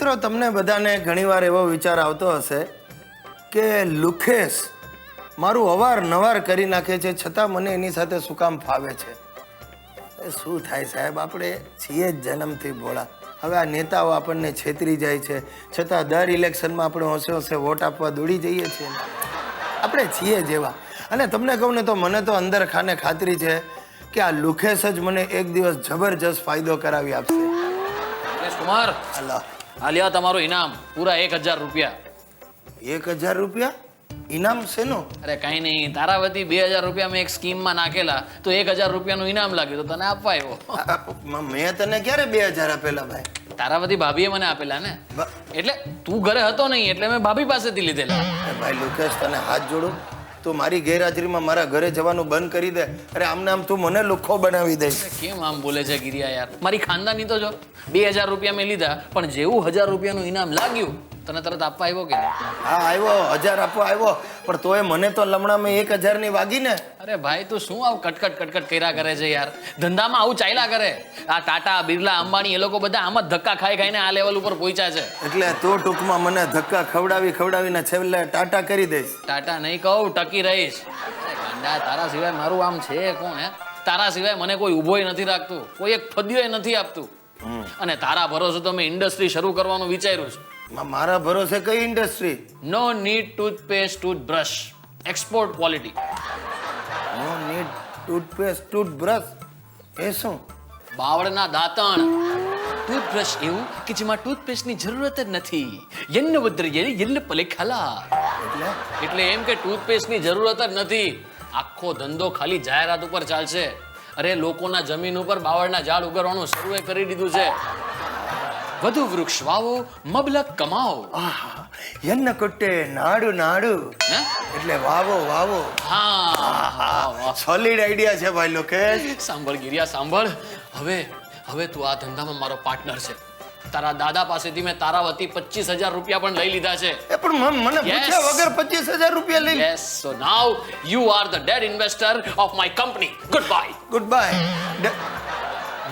મિત્રો તમને બધાને ઘણીવાર એવો વિચાર આવતો હશે કે લુખેશ મારું અવારનવાર કરી નાખે છે છતાં મને એની સાથે શું કામ ફાવે છે. શું થાય સાહેબ, આપણે છીએ જ જન્મથી ભોળા. હવે આ નેતાઓ આપણને છેતરી જાય છે છતાં દર ઇલેક્શનમાં આપણે હોંશે હોંશે વોટ આપવા દોડી જઈએ છીએ. આપણે છીએ જેવા. અને તમને કહું ને તો મને તો અંદર ખાને ખાતરી છે કે આ લુખેશ જ મને એક દિવસ જબરજસ્ત ફાયદો કરાવી આપશે. કુમાર, અલ્લાહ, આ લ્યો તમારું ઇનામ, પૂરા 1000 રૂપિયા. 1000 રૂપિયા ઇનામ શેનો? અરે કઈ નહીં, તારા વતી 2000 રૂપિયા મેં એક સ્કીમમાં નાખેલા તો 1000 રૂપિયાનું ઇનામ લાગ્યું તો તને આપવા આવ્યો. મેં તને ક્યારે 2000 આપેલા ભાઈ? તારા વતી ભાભીએ મને આપેલા ને, એટલે તું ઘરે હતો નહીં એટલે મેં ભાભી પાસેથી લીધેલા. ભાઈ લુકેશ, તને હાથ જોડું, તું મારી ગેરહાજરીમાં મારા ઘરે જવાનું બંધ કરી દે. અરે આમને આમ તું મને લુખ્ખો બનાવી દે. કેમ આમ બોલે છે ગિરિયા યાર? મારી ખાનદાની તો જો 2000 રૂપિયા મેં લીધા, પણ જેવું 1000 રૂપિયાનું ઇનામ લાગ્યું તને તરત આપવા આવ્યો કે નહીં? હા આવ્યો, 1000 આપવા આવ્યો, પણ તોય મને તો લમણામાં 1000 ની વાગી ને. અરે ભાઈ તું શું આવું કટકટ કર્યા કરે છે યાર? ધંધામાં આવું ચાલ્યા કરે. આ ટાટા, બિરલા, અંબાણી એ લોકો બધા આમ જ ધક્કા ખાઈને આ લેવલ ઉપર પહોંચ્યા છે. એટલે તું ટૂંકમાં મને ધક્કા ખવડાવીને છેલ્લે ટાટા કરી દઈશ. ટાટા નહીં કહું, ટકી રહીશ. ગાંડા, તારા સિવાય મારું આમ છે કોણ હે? તારા સિવાય મને કોઈ ઊભોય નથી રાખતું, કોઈ એક ફદ્યોય નથી આપતું. અને તારા ભરોસે તો મેં ઇન્ડસ્ટ્રી શરૂ કરવાનું વિચાર્યું છે. મારા ભરોસે કઈ industry? No need toothpaste, toothbrush, export quality. No need toothpaste, toothbrush એ શું? બાવળના દાંતણ. ટૂથબ્રશ એવું કે જેમાં ટૂથપેસ્ટની જરૂરત જ નથી. યન્ન વદ્રયે યન્ન પલે ખલા. એટલે એમ કે ટૂથપેસ્ટની જરૂરત જ નથી. આખો ધંધો ખાલી જાહેરાત ઉપર ચાલશે. અરે લોકોના જમીન ઉપર બાવળના ઝાડ ઉગાડવાનું શરૂ કરી દીધું છે. વધુ વૃક્ષ વાવો, મબલક કમાઓ. યન્ન કુટ્ટે નાડુ નાડુ, એટલે વાવો. હા, સોલિડ આઈડિયા છે ભાઈ લોકેશ. સાંભળ ગિરિયા સાંભળ. હવે તું આ ધંધામાં મારો પાર્ટનર છે. તારા દાદા પાસેથી મેં તારા વતી 25000 રૂપિયા પણ લઈ લીધા છે. એ પણ મને પૂછ્યા વગર 25000 રૂપિયા લઈ. Yes, so now you are the dead investor of my company. Goodbye.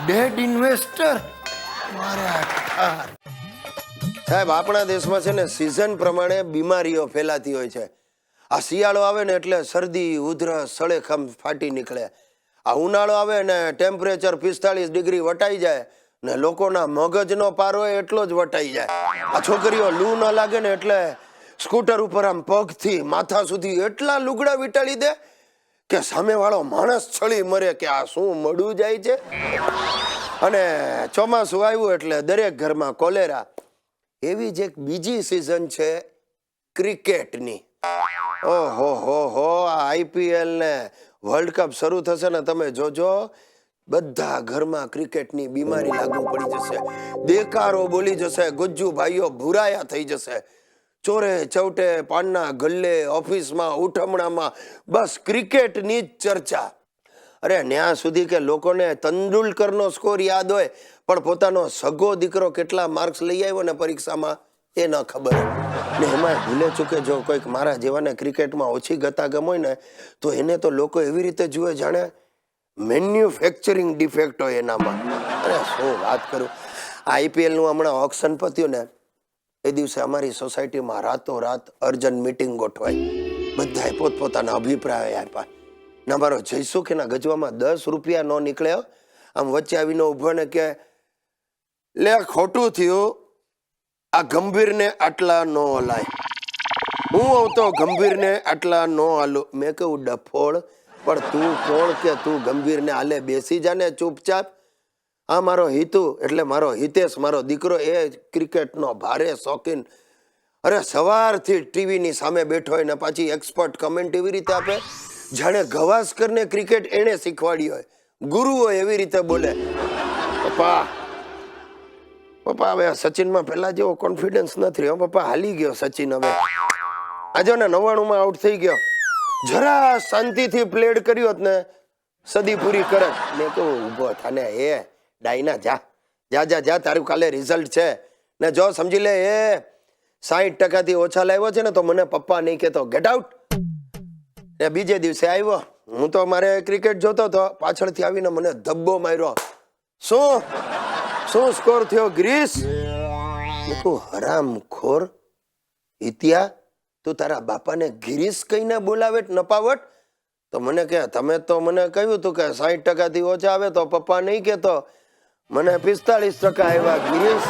Dead investor. સાહેબ, આપણા દેશમાં છે ને સિઝન પ્રમાણે બીમારીઓ ફેલાતી હોય છે. આ શિયાળો આવે ને એટલે શરદી, ઉધરસ, સળેખમ ફાટી નીકળે. આ ઉનાળો આવે ને ટેમ્પરેચર 45 ડિગ્રી વટાઈ જાય ને લોકોના મગજનો પારો એટલો જ વટાઈ જાય. આ છોકરીઓ લૂ ન લાગે ને એટલે સ્કૂટર ઉપર આમ પગથી માથા સુધી એટલા લુગડા વીંટાળી દે કે સામેવાળો માણસ છળી મરે કે આ શું મળું જાય છે. અને ચોમાસું આવ્યું એટલે દરેક ઘરમાં કોલેરા. એવી જ એક બીજી સિઝન છે ક્રિકેટની. ઓહો હો, આ IPL ને વર્લ્ડ કપ શરૂ થશે ને તમે જોજો, બધા ઘરમાં ક્રિકેટની બીમારી લાગુ પડી જશે. દેકારો બોલી જશે, ગુજ્જુ ભાઈઓ ભૂરાયા થઈ જશે. ચોરે ચૌટે, પાનના ગલ્લે, ઓફિસમાં, ઉઠમણામાં બસ ક્રિકેટની જ ચર્ચા. અરે ન્યા સુધી કે લોકોને તેંડુલકરનો સ્કોર યાદ હોય પણ પોતાનો સગો દીકરો કેટલા માર્ક્સ લઈ આવ્યો ને પરીક્ષામાં એ ન ખબર. ને એમાં ભૂલે ચૂકે જો કોઈક મારા જેવાને ક્રિકેટમાં ઓછી ગતાગમ હોય ને તો એને તો લોકો એવી રીતે જુએ જાણે મેન્યુફેક્ચરિંગ ડિફેક્ટ હોય એનામાં. અરે શું વાત કરું. આ IPLનું હમણાં ઓક્શન પત્યું ને એ દિવસે અમારી સોસાયટીમાં રાતોરાત અર્જન્ટ મીટિંગ ગોઠવાઈ. બધાએ પોતપોતાના અભિપ્રાય આપ્યા. ના મારો જયસુખ એના ગજવામાં 10 રૂપિયા ન નીકળ્યો. આમ વચ્ચે આવીને ઉભો ને કે લે ખોટું થયું, આ ગંભીરને આટલા ન હલાય. હું આવતો ગંભીરને આટલા ન હાલું. મેં કહ્યું ડફોળ, પણ તું કોણ કે તું ગંભીરને હાલે? બેસી જાને ચૂપચાપ. આ મારો હિતુ એટલે મારો હિતેશ, મારો દીકરો, એ ક્રિકેટનો ભારે શોખીન. અરે સવારથી ટીવીની સામે બેઠો હોય ને પાછી એક્સપર્ટ કમેન્ટ એવી રીતે આપે જાણે ગવાસ્કરને ક્રિકેટ એને શીખવાડી હોય, ગુરુ હોય એવી રીતે બોલે. પપ્પા હવે સચિનમાં પહેલા જેવો કોન્ફિડન્સ નથી રહ્યો પપ્પા. હાલી ગયો સચિન. હવે આજે ને 99માં આઉટ થઈ ગયો. જરા શાંતિથી પ્લેડ કર્યો હોત ને સદી પૂરી કરત. મેં કહું ઊભો થાને એ ડાયના, જા તારું કાલે રિઝલ્ટ છે ને જો સમજી લે એ 60% ઓછા લાવ્યો છે ને તો મને પપ્પા નહીં કહેતો. Get out. એ બીજે દિવસે આવ્યો. હું તો મારે ક્રિકેટ જોતો હતો, પાછળથી આવીને મને ધબ્બો માર્યો. શું સ્કોર થયો ગ્રીસ? તું હરામખોર ઇતિયા, તું તારા બાપાને ગિરીશ કહીને બોલાવે નપાવટ? તો મને કે તમે તો મને કહ્યું તું કે 60% થી ઓછા આવે તો પપ્પા નહીં કહેતો, મને 45% આવ્યા ગિરીશ.